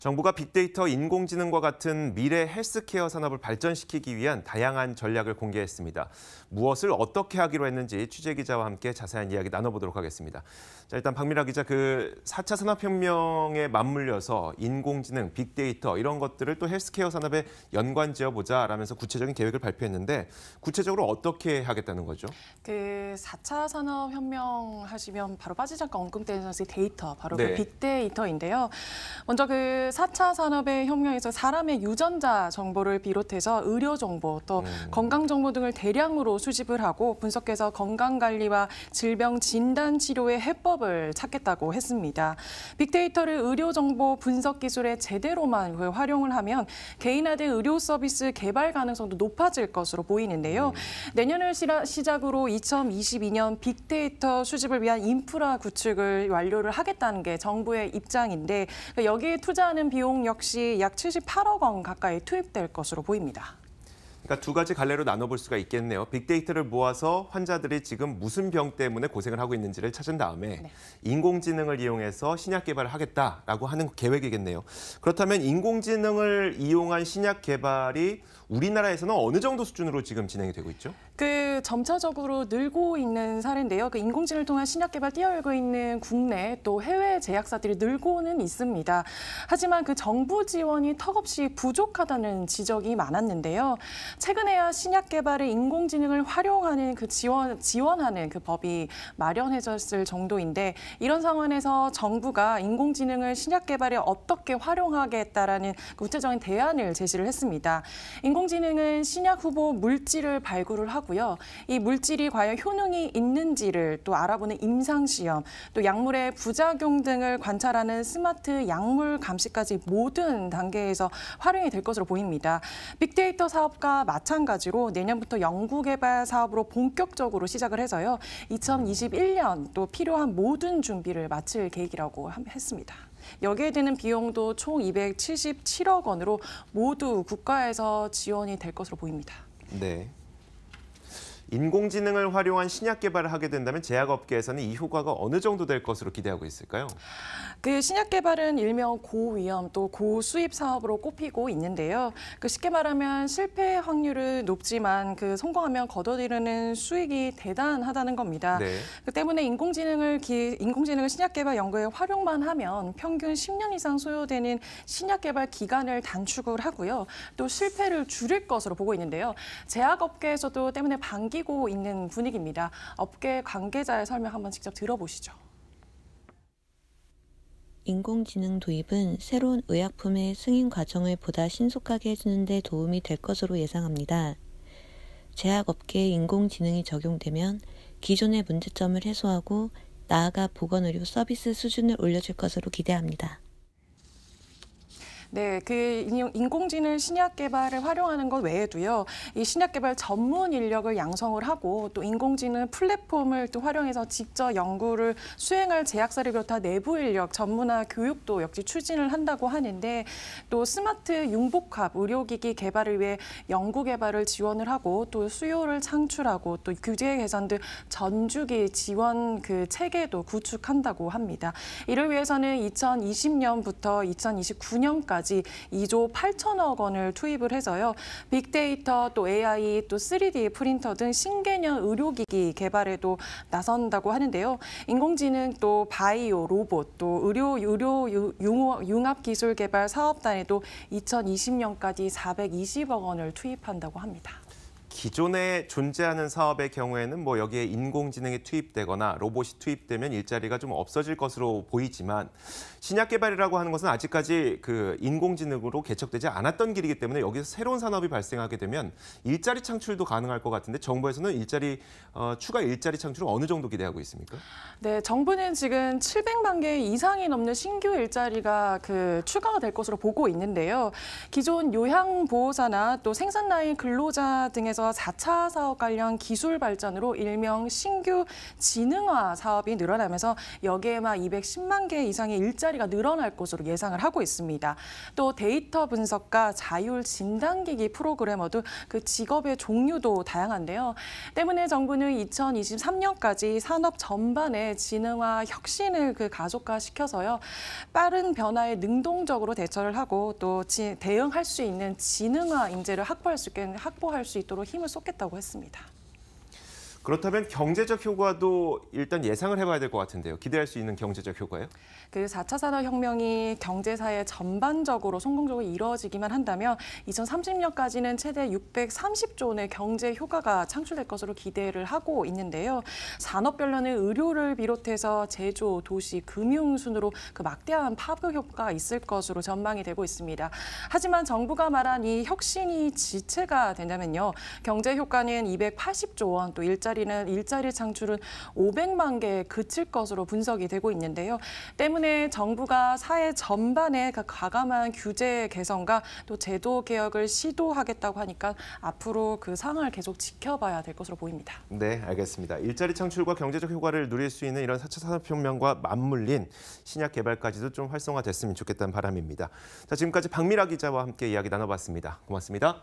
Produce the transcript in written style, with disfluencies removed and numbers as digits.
정부가 빅데이터, 인공지능과 같은 미래 헬스케어 산업을 발전시키기 위한 다양한 전략을 공개했습니다. 무엇을 어떻게 하기로 했는지 취재기자와 함께 자세한 이야기 나눠보도록 하겠습니다. 자, 일단 박미라 기자, 4차 산업혁명에 맞물려서 인공지능, 빅데이터 이런 것들을 또 헬스케어 산업에 연관지어보자라면서 구체적인 계획을 발표했는데 구체적으로 어떻게 하겠다는 거죠? 4차 산업혁명 하시면 바로 빠지지 않고 언급되는 데이터, 바로 네. 빅데이터인데요. 먼저 4차 산업의 혁명에서 사람의 유전자 정보를 비롯해서 의료 정보, 또 건강 정보 등을 대량으로 수집을 하고 분석해서 건강관리와 질병 진단 치료의 해법을 찾겠다고 했습니다. 빅데이터를 의료 정보 분석 기술에 제대로만 활용을 하면 개인화된 의료 서비스 개발 가능성도 높아질 것으로 보이는데요. 내년을 시작으로 2022년 빅데이터 수집을 위한 인프라 구축을 완료를 하겠다는 게 정부의 입장인데 여기에 투자하는 비용 역시 약 78억 원 가까이 투입될 것으로 보입니다. 그러니까 두 가지 갈래로 나눠볼 수가 있겠네요. 빅데이터를 모아서 환자들이 지금 무슨 병 때문에 고생을 하고 있는지를 찾은 다음에 인공지능을 이용해서 신약 개발을 하겠다라고 하는 계획이겠네요. 그렇다면 인공지능을 이용한 신약 개발이 우리나라에서는 어느 정도 수준으로 지금 진행이 되고 있죠? 점차적으로 늘고 있는 사례인데요. 인공지능을 통한 신약 개발 뛰어들고 있는 국내 또 해외 제약사들이 늘고는 있습니다. 하지만 정부 지원이 턱없이 부족하다는 지적이 많았는데요. 최근에야 신약 개발에 인공지능을 활용하는 지원하는 법이 마련해졌을 정도인데 이런 상황에서 정부가 인공지능을 신약 개발에 어떻게 활용하겠다라는 구체적인 대안을 제시를 했습니다. 인공지능은 신약 후보 물질을 발굴을 하고요. 이 물질이 과연 효능이 있는지를 또 알아보는 임상시험, 또 약물의 부작용 등을 관찰하는 스마트 약물 감시까지 모든 단계에서 활용이 될 것으로 보입니다. 빅데이터 사업과 마찬가지로 내년부터 연구개발 사업으로 본격적으로 시작을 해서요. 2021년 또 필요한 모든 준비를 마칠 계획이라고 했습니다. 여기에 드는 비용도 총 277억 원으로 모두 국가에서 지원이 될 것으로 보입니다. 네. 인공지능을 활용한 신약 개발을 하게 된다면 제약업계에서는 이 효과가 어느 정도 될 것으로 기대하고 있을까요? 신약 개발은 일명 고위험 또 고수입 사업으로 꼽히고 있는데요. 쉽게 말하면 실패 확률은 높지만 성공하면 거둬들이는 수익이 대단하다는 겁니다. 네. 때문에 인공지능을 신약 개발 연구에 활용만 하면 평균 10년 이상 소요되는 신약 개발 기간을 단축을 하고요. 또 실패를 줄일 것으로 보고 있는데요. 제약업계에서도 때문에 반기고 있는 분위기입니다. 업계 관계자의 설명 한번 직접 들어보시죠. 인공지능 도입은 새로운 의약품의 승인 과정을 보다 신속하게 해주는 데 도움이 될 것으로 예상합니다. 제약업계에 인공지능이 적용되면 기존의 문제점을 해소하고 나아가 보건의료 서비스 수준을 올려줄 것으로 기대합니다. 네, 인공지능 신약 개발을 활용하는 것 외에도요, 이 신약 개발 전문 인력을 양성을 하고 또 인공지능 플랫폼을 또 활용해서 직접 연구를 수행할 제약사를 비롯한 내부 인력 전문화 교육도 역시 추진을 한다고 하는데 또 스마트 융복합 의료기기 개발을 위해 연구 개발을 지원을 하고 또 수요를 창출하고 또 규제 개선 등 전주기 지원 체계도 구축한다고 합니다. 이를 위해서는 2020년부터 2029년까지 2조 8천억 원을 투입을 해서요. 빅데이터, 또 AI, 또 3D 프린터 등 신개념 의료기기 개발에도 나선다고 하는데요. 인공지능, 또 바이오, 로봇, 또 의료 융합기술 개발 사업단에도 2020년까지 420억 원을 투입한다고 합니다. 기존에 존재하는 사업의 경우에는 여기에 인공지능이 투입되거나 로봇이 투입되면 일자리가 좀 없어질 것으로 보이지만 신약 개발이라고 하는 것은 아직까지 인공지능으로 개척되지 않았던 길이기 때문에 여기서 새로운 산업이 발생하게 되면 일자리 창출도 가능할 것 같은데 정부에서는 추가 일자리 창출을 어느 정도 기대하고 있습니까? 네, 정부는 지금 700만 개 이상이 넘는 신규 일자리가 추가가 될 것으로 보고 있는데요. 기존 요양보호사나 또 생산라인 근로자 등에서 정부에서 4차 사업 관련 기술 발전으로 일명 신규 지능화 사업이 늘어나면서 여기에만 210만 개 이상의 일자리가 늘어날 것으로 예상을 하고 있습니다. 또 데이터 분석가, 자율 진단기기 프로그래머도 그 직업의 종류도 다양한데요. 때문에 정부는 2023년까지 산업 전반의 지능화 혁신을 그 가속화시켜서요. 빠른 변화에 능동적으로 대처를 하고 또 대응할 수 있는 지능화 인재를 확보할 수 있도록 힘을 쏟겠다고 했습니다. 그렇다면 경제적 효과도 일단 예상을 해봐야 될 것 같은데요. 기대할 수 있는 경제적 효과요? 그 4차 산업혁명이 경제사에 전반적으로 성공적으로 이루어지기만 한다면 2030년까지는 최대 630조 원의 경제 효과가 창출될 것으로 기대를 하고 있는데요. 산업별로는 의료를 비롯해서 제조, 도시, 금융 순으로 그 막대한 파급 효과가 있을 것으로 전망이 되고 있습니다. 하지만 정부가 말한 이 혁신이 지체가 된다면요. 경제 효과는 280조 원, 또 일자리 창출은 500만 개에 그칠 것으로 분석이 되고 있는데요. 때문에 정부가 사회 전반에 과감한 규제 개선과 또 제도 개혁을 시도하겠다고 하니까 앞으로 그 상황을 계속 지켜봐야 될 것으로 보입니다. 네, 알겠습니다. 일자리 창출과 경제적 효과를 누릴 수 있는 이런 4차 산업혁명과 맞물린 신약 개발까지도 좀 활성화됐으면 좋겠다는 바람입니다. 자, 지금까지 박미라 기자와 함께 이야기 나눠봤습니다. 고맙습니다.